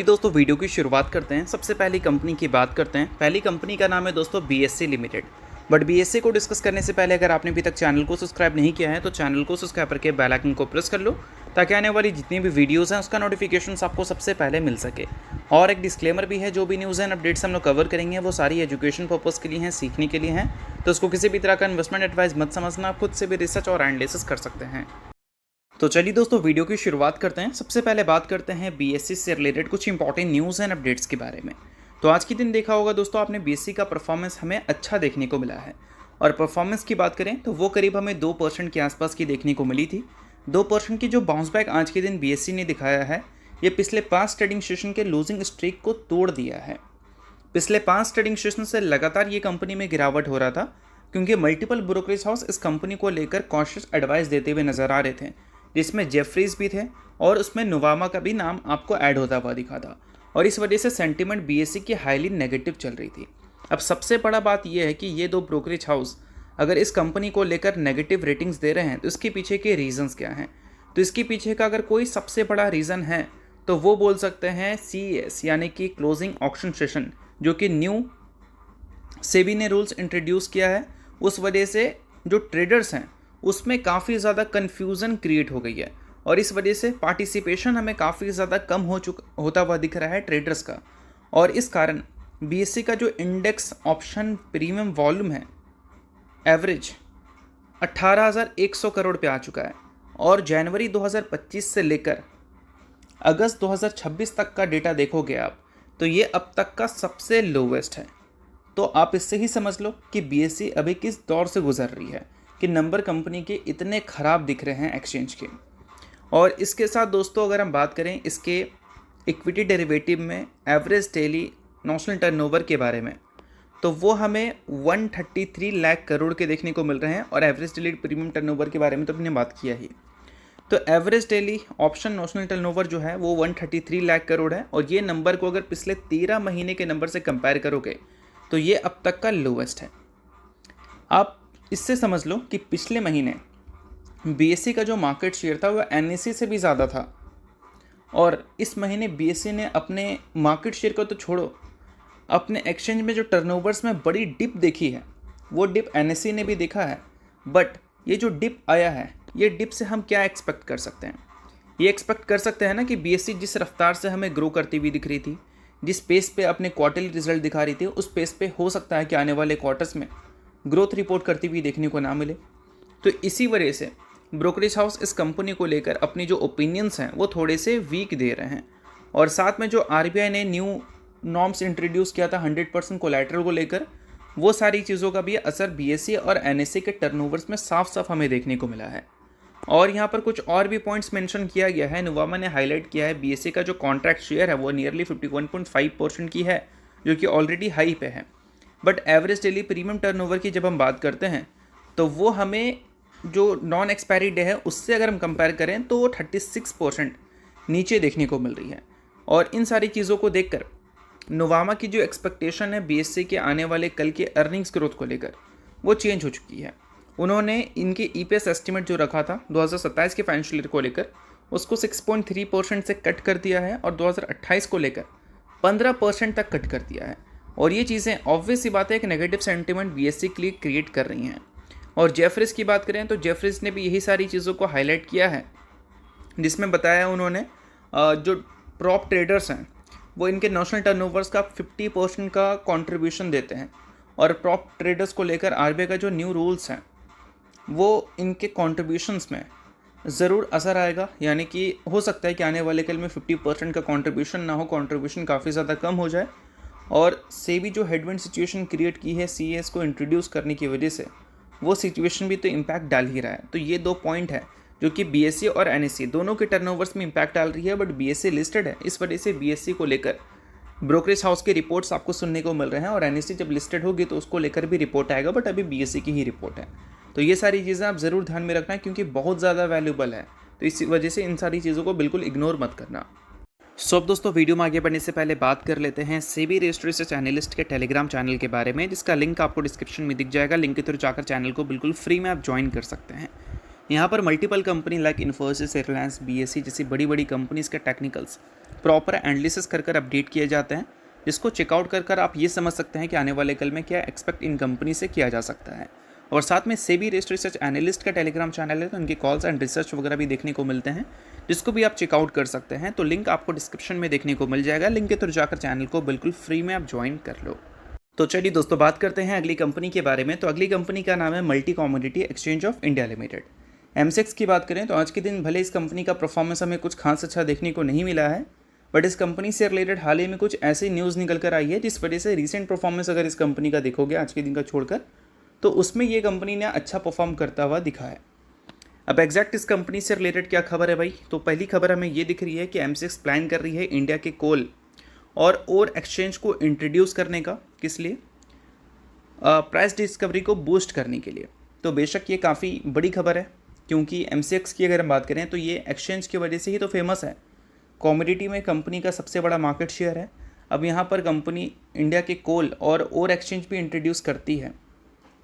ये दोस्तों वीडियो की शुरुआत करते हैं। सबसे पहली कंपनी की बात करते हैं। पहली कंपनी का नाम है दोस्तों बीएससी लिमिटेड। बट बीएससी को डिस्कस करने से पहले अगर आपने अभी तक चैनल को सब्सक्राइब नहीं किया है तो चैनल को सब्सक्राइब करके बेल आइकन को प्रेस कर लो ताकि आने वाली जितनी भी वीडियोस हैं उसका नोटिफिकेशन आपको सबसे पहले मिल सके। और एक डिस्क्लेमर भी है, जो भी न्यूज़ एंड अपडेट्स हम लोग कवर करेंगे वो सारी एजुकेशन पर्पज़ के लिए हैं, सीखने के लिए हैं, तो उसको किसी भी तरह का इन्वेस्टमेंट एडवाइस मत समझना। आप खुद से भी रिसर्च और एनालिसिस कर सकते हैं। तो चलिए दोस्तों वीडियो की शुरुआत करते हैं। सबसे पहले बात करते हैं बीएससी से रिलेटेड कुछ इंपॉर्टेंट न्यूज़ एंड अपडेट्स के बारे में। तो आज के दिन देखा होगा दोस्तों आपने बीएससी का परफॉर्मेंस हमें अच्छा देखने को मिला है। और परफॉर्मेंस की बात करें तो वो करीब हमें 2% के आसपास की देखने को मिली थी। 2% की जो बाउंस बैक आज के दिन बीएससी ने दिखाया है, ये पिछले 5 ट्रेडिंग सेशन के लूजिंग स्ट्रीक को तोड़ दिया है। पिछले 5 ट्रेडिंग सेशन से लगातार ये कंपनी में गिरावट हो रहा था, क्योंकि मल्टीपल ब्रोकरेज हाउस इस कंपनी को लेकर कॉशियस एडवाइस देते हुए नजर आ रहे थे, जिसमें जेफरीज भी थे और उसमें नुवामा का भी नाम आपको ऐड होता हुआ दिखा था। और इस वजह से सेंटीमेंट बीएससी की हाईली नेगेटिव चल रही थी। अब सबसे बड़ा बात यह है कि ये 2 ब्रोकरेज हाउस अगर इस कंपनी को लेकर नेगेटिव रेटिंग्स दे रहे हैं तो इसके पीछे के रीजंस क्या हैं। तो इसके पीछे का अगर कोई सबसे बड़ा रीज़न है तो वो बोल सकते हैं CES यानी कि क्लोजिंग ऑक्शन सेशन, जो कि न्यू सेबी ने रूल्स इंट्रोड्यूस किया है। उस वजह से जो ट्रेडर्स हैं उसमें काफ़ी ज़्यादा कन्फ्यूज़न क्रिएट हो गई है और इस वजह से पार्टिसिपेशन हमें काफ़ी ज़्यादा कम होता हुआ दिख रहा है ट्रेडर्स का। और इस कारण बीएससी का जो इंडेक्स ऑप्शन प्रीमियम वॉल्यूम है एवरेज 18,100 करोड़ पे आ चुका है। और जनवरी 2025 से लेकर अगस्त 2026 तक का डेटा देखोगे आप तो ये अब तक का सबसे लोवेस्ट है। तो आप इससे ही समझ लो कि बीएससी अभी किस दौर से गुजर रही है कि नंबर कंपनी के इतने ख़राब दिख रहे हैं एक्सचेंज के। और इसके साथ दोस्तों अगर हम बात करें इसके इक्विटी डेरिवेटिव में एवरेज डेली नॉशनल टर्नओवर के बारे में, तो वो हमें 133 लाख करोड़ के देखने को मिल रहे हैं। और एवरेज डेली प्रीमियम टर्नओवर के बारे में तो हमने बात किया ही। तो average daily option notional turnover जो है वो 133 लाख करोड़ है। और ये नंबर को अगर पिछले 13 महीने के नंबर से कंपेयर करोगे तो ये अब तक का लोवेस्ट है। आप इससे समझ लो कि पिछले महीने बीएससी का जो मार्केट शेयर था वो एनएससी से भी ज़्यादा था। और इस महीने बीएससी ने अपने मार्केट शेयर को तो छोड़ो, अपने एक्सचेंज में जो टर्नओवर्स में बड़ी डिप देखी है वो डिप एनएससी ने भी देखा है। बट ये जो डिप आया है, ये डिप से हम क्या एक्सपेक्ट कर सकते हैं? ये एक्सपेक्ट कर सकते हैं ना कि बीएससी जिस रफ्तार से हमें ग्रो करती हुई दिख रही थी, जिस पेस पे अपने क्वार्टरली रिजल्ट दिखा रही थी, उस पेस पे हो सकता है कि आने वाले क्वार्टर्स में ग्रोथ रिपोर्ट करती हुई देखने को ना मिले। तो इसी वजह से ब्रोकरेज हाउस इस कंपनी को लेकर अपनी जो ओपिनियंस हैं वो थोड़े से वीक दे रहे हैं। और साथ में जो आरबीआई ने न्यू नॉर्म्स इंट्रोड्यूस किया था 100% कोलैटरल को लेकर, वो सारी चीज़ों का भी असर बीएससी और एनएससी के टर्नओवर्स में साफ साफ हमें देखने को मिला है। और यहाँ पर कुछ और भी पॉइंट्स मेंशन किया गया है। नुवामा ने हाईलाइट किया है बीएससी का जो कॉन्ट्रैक्ट शेयर है वो नियरली 51.5% की है, जो कि ऑलरेडी हाई पे है। But average daily premium turnover की जब हम बात करते हैं तो वो हमें जो नॉन एक्सपायरी डे है उससे अगर हम कंपेयर करें तो वो 36% नीचे देखने को मिल रही है। और इन सारी चीज़ों को देखकर नुवामा की जो एक्सपेक्टेशन है बीएससी के आने वाले कल के अर्निंग्स ग्रोथ को लेकर वो चेंज हो चुकी है। उन्होंने इनके ईपीएस एस्टिमेट जो रखा था 2027 के फाइनेंशियल ईयर को लेकर उसको 6.3% से कट कर दिया है और 2028 को लेकर 15% तक कट कर दिया है। और ये चीज़ें ऑब्वियस सी बात है एक नेगेटिव सेंटिमेंट बीएससी के लिए क्रिएट कर रही हैं। और जेफरीज की बात करें तो जेफरीज ने भी यही सारी चीज़ों को हाईलाइट किया है, जिसमें बताया उन्होंने जो प्रॉप ट्रेडर्स हैं वो इनके नेशनल टर्नओवर्स का 50% का कंट्रीब्यूशन देते हैं। और प्रॉप ट्रेडर्स को लेकर आरबीआई का जो न्यू रूल्स हैं वो इनके कंट्रीब्यूशंस में ज़रूर असर आएगा। यानी कि हो सकता है कि आने वाले कल में 50% का कंट्रीब्यूशन ना हो, कंट्रीब्यूशन काफ़ी ज़्यादा कम हो जाए। और सेबी जो हेडविंड सिचुएशन क्रिएट की है सीएस को इंट्रोड्यूस करने की वजह से, वो सिचुएशन भी तो इम्पैक्ट डाल ही रहा है। तो ये 2 पॉइंट है जो कि बीएससी और एनएससी दोनों के टर्नओवर्स में इम्पैक्ट डाल रही है। बट बीएससी लिस्टेड है, इस वजह से बीएससी को लेकर ब्रोकरेज हाउस के रिपोर्ट्स आपको सुनने को मिल रहे हैं। और एनएससी जब लिस्टेड होगी तो उसको लेकर भी रिपोर्ट आएगा, बट अभी बीएससी की ही रिपोर्ट है। तो ये सारी चीज़ें आप ज़रूर ध्यान में रखना क्योंकि बहुत ज़्यादा वैल्यूबल है। तो इसी वजह से इन सारी चीज़ों को बिल्कुल इग्नोर मत करना। अब दोस्तों वीडियो में आगे बढ़ने से पहले बात कर लेते हैं सेबी रजिस्टर्ड रिसर्च एनालिस्ट के टेलीग्राम चैनल के बारे में, जिसका लिंक आपको डिस्क्रिप्शन में दिख जाएगा। लिंक के थ्रू जाकर चैनल को बिल्कुल फ्री में आप ज्वाइन कर सकते हैं। यहाँ पर multiple company like Infosys, Reliance, BSc जैसी बड़ी बड़ी कंपनीज़ के टेक्निकल्स प्रॉपर एनालिसिस कर कर अपडेट किए जाते हैं, जिसको चेकआउट कर कर आप ये समझ सकते हैं कि आने वाले कल में क्या एक्सपेक्ट इन कंपनी से किया जा सकता है। और साथ में सेबी रजिस्टर्ड रिसर्च एनालिस्ट का टेलीग्राम चैनल है, तो उनके कॉल्स एंड रिसर्च वगैरह भी देखने को मिलते हैं, जिसको भी आप चेकआउट कर सकते हैं। तो लिंक आपको डिस्क्रिप्शन में देखने को मिल जाएगा, लिंक के थ्रू जाकर चैनल को बिल्कुल फ्री में आप ज्वाइन कर लो। तो चलिए दोस्तों, बात करते हैं अगली कंपनी के बारे में। तो अगली कंपनी का नाम है multi commodity exchange of India limited, MCX की बात करें तो आज के दिन भले इस कंपनी का परफॉर्मेंस हमें कुछ खास अच्छा देखने को नहीं मिला है, बट इस कंपनी से रिलेटेड हाल ही में कुछ ऐसी न्यूज़ निकल कर आई है जिस वजह से रीसेंट परफॉर्मेंस अगर इस कंपनी का देखोगे आज के दिन का छोड़कर, तो उसमें ये कंपनी ने अच्छा परफॉर्म करता हुआ दिखा है। अब एग्जैक्ट इस कंपनी से रिलेटेड क्या खबर है भाई, तो पहली खबर हमें ये दिख रही है कि एमसेक्स प्लान कर रही है इंडिया के कोल और एक्सचेंज को इंट्रोड्यूस करने का। किस लिए? प्राइस डिस्कवरी को बूस्ट करने के लिए। तो बेशक ये काफ़ी बड़ी खबर है, क्योंकि एमसेक्स की अगर हम बात करें तो ये एक्सचेंज की वजह से ही तो फेमस है। कमोडिटी में कंपनी का सबसे बड़ा मार्केट शेयर है। अब यहाँ पर कंपनी इंडिया के कोल और एक्सचेंज भी इंट्रोड्यूस करती है,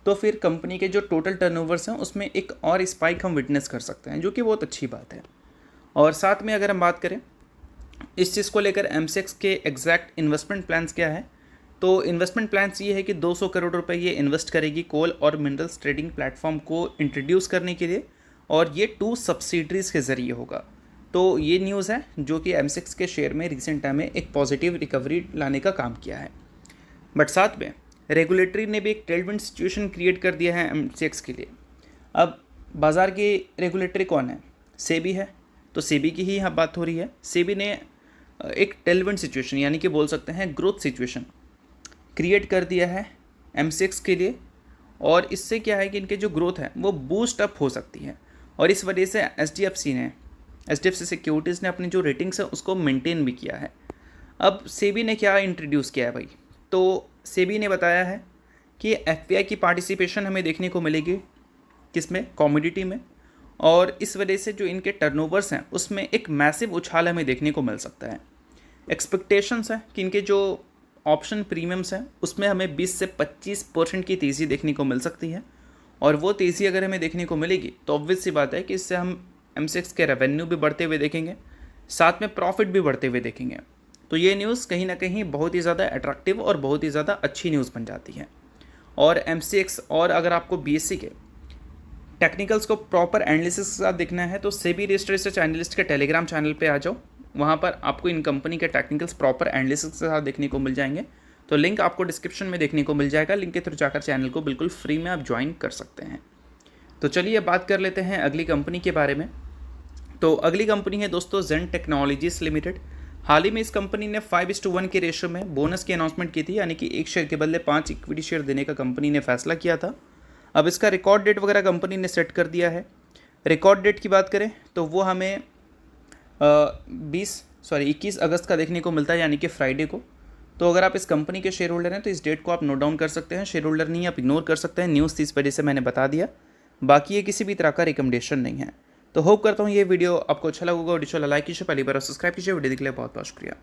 तो फिर कंपनी के जो टोटल टर्नओवर्स हैं उसमें एक और स्पाइक हम विटनेस कर सकते हैं, जो कि बहुत अच्छी बात है। और साथ में अगर हम बात करें इस चीज़ को लेकर एमसेक्स के एग्जैक्ट इन्वेस्टमेंट प्लान्स क्या है, तो इन्वेस्टमेंट प्लान्स ये है कि 200 करोड़ रुपए ये इन्वेस्ट करेगी कोल और मिनरल्स ट्रेडिंग प्लेटफॉर्म को इंट्रोड्यूस करने के लिए, और ये 2 सब्सिडरीज़ के ज़रिए होगा। तो ये न्यूज़ है जो कि एमसेक्स के शेयर में रिसेंट टाइम में एक पॉजिटिव रिकवरी लाने का काम किया है। बट साथ में रेगुलेटरी ने भी एक टेलविंड सिचुएशन क्रिएट कर दिया है एमसेक्स के लिए। अब बाज़ार की रेगुलेटरी कौन है? सेबी है। तो सेबी की ही यहाँ बात हो रही है। सेबी ने एक टेलविंड सिचुएशन यानी कि बोल सकते हैं ग्रोथ सिचुएशन क्रिएट कर दिया है एमसेक्स के लिए, और इससे क्या है कि इनके जो ग्रोथ है वो बूस्ट अप हो सकती है। और इस वजह से एचडीएफसी सिक्योरिटीज़ ने अपनी जो रेटिंग्स है उसको मेंटेन भी किया है। अब सेबी ने क्या इंट्रोड्यूस किया है भाई, तो सेबी ने बताया है कि एफपीआई की पार्टिसिपेशन हमें देखने को मिलेगी, किसमें? कमोडिटी में। और इस वजह से जो इनके टर्नओवर्स हैं उसमें एक मैसिव उछाल हमें देखने को मिल सकता है। एक्सपेक्टेशंस है कि इनके जो ऑप्शन प्रीमियम्स हैं उसमें हमें 20 से 25% की तेज़ी देखने को मिल सकती है। और वो तेज़ी अगर हमें देखने को मिलेगी तो ऑब्वियस सी बात है कि इससे हम एमसेक्स के रेवेन्यू भी बढ़ते हुए देखेंगे, साथ में प्रॉफिट भी बढ़ते हुए देखेंगे। तो ये न्यूज़ कहीं ना कहीं बहुत ही ज़्यादा अट्रैक्टिव और बहुत ही ज़्यादा अच्छी न्यूज़ बन जाती है। और एमसेक्स और अगर आपको बीएससी के टेक्निकल्स को प्रॉपर एनालिसिस के साथ देखना है तो सेबी रजिस्टर्ड रिसर्च एनालिस्ट के टेलीग्राम चैनल पे आ जाओ, वहाँ पर आपको इन कंपनी के टेक्निकल्स प्रॉपर एनालिसिस के साथ देखने को मिल जाएंगे। तो लिंक आपको डिस्क्रिप्शन में देखने को मिल जाएगा, लिंक के थ्रू जाकर चैनल को बिल्कुल फ्री में आप ज्वाइन कर सकते हैं। तो चलिए बात कर लेते हैं अगली कंपनी के बारे में। तो अगली कंपनी है दोस्तों जेन टेक्नोलॉजीज लिमिटेड। हाल ही में इस कंपनी ने 5:1 के रेशो में बोनस की अनाउंसमेंट की थी, यानी कि एक शेयर के बदले 5 इक्विटी शेयर देने का कंपनी ने फैसला किया था। अब इसका रिकॉर्ड डेट वगैरह कंपनी ने सेट कर दिया है। रिकॉर्ड डेट की बात करें तो वो हमें 21 अगस्त का देखने को मिलता है, यानी कि फ्राइडे को। तो अगर आप इस कंपनी के शेयर होल्डर हैं तो इस डेट को आप नोट डाउन कर सकते हैं। शेयर होल्डर नहीं आप इग्नोर कर सकते हैं, न्यूज़ इस वजह से मैंने बता दिया, बाकी ये किसी भी तरह का रिकमेंडेशन नहीं है। तो होप करता हूँ ये वीडियो आपको अच्छा लगा होगा। वीडियो लाइक कीजिए, पहली बार सब्सक्राइब कीजिए। वीडियो देखने के लिए बहुत बहुत शुक्रिया।